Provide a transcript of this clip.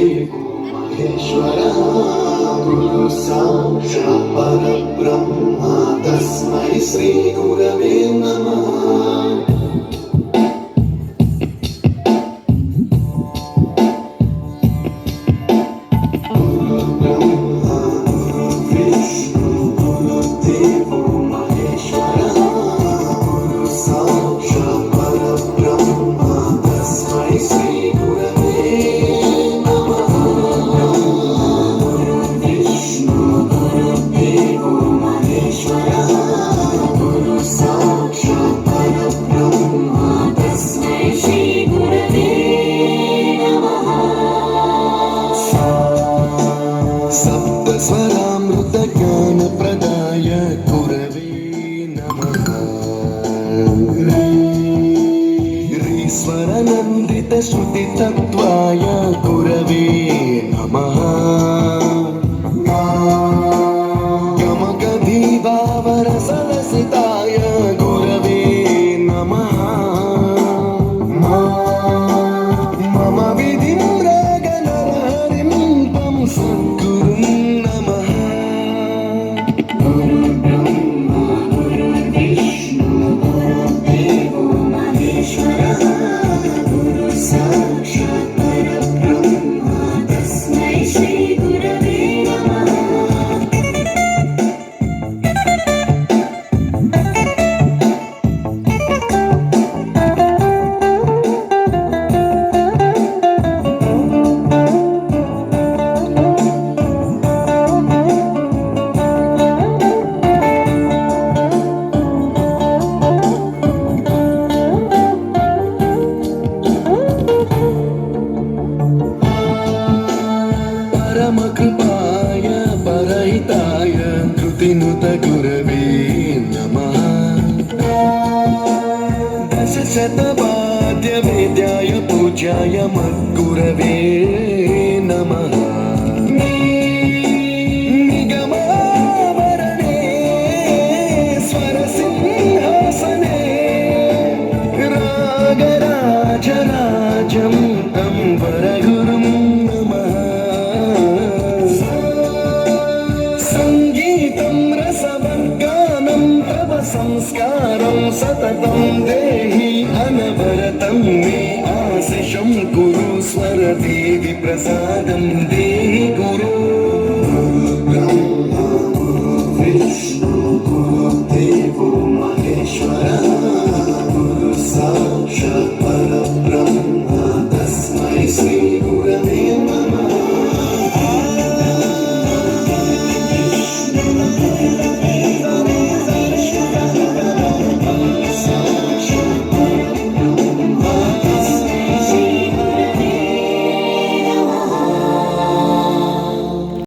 महेश्वरा गुरु साक्षात् परब्रह्मा तस्मै श्री गुरवे नमः। स्वरामृतज्ञानप्रदाय गुरवे नमः। ह्रीश्वरनन्दितश्रुतितत्त्वाय गुरवे नमः। गमगधीभावरसलसिताय गुरवे नमः। मम विधिं रागनरहरिं तं सद्गुरुं नमः। परमकृपाय परहिताय कृतिनुत गुरवे नमः। दशशतवाद्यवेद्याय पूज्याय मद्गुरवे नमः। निगमावरणे स्वरसिंहासने रागराजराजम् अम्बरगुरुं नमः। संगीतं रसवर्गानं तव संस्कारं सततं देहि अनवरतं मे आशिषं कुरु स्वरदेवि प्रसादं देहि।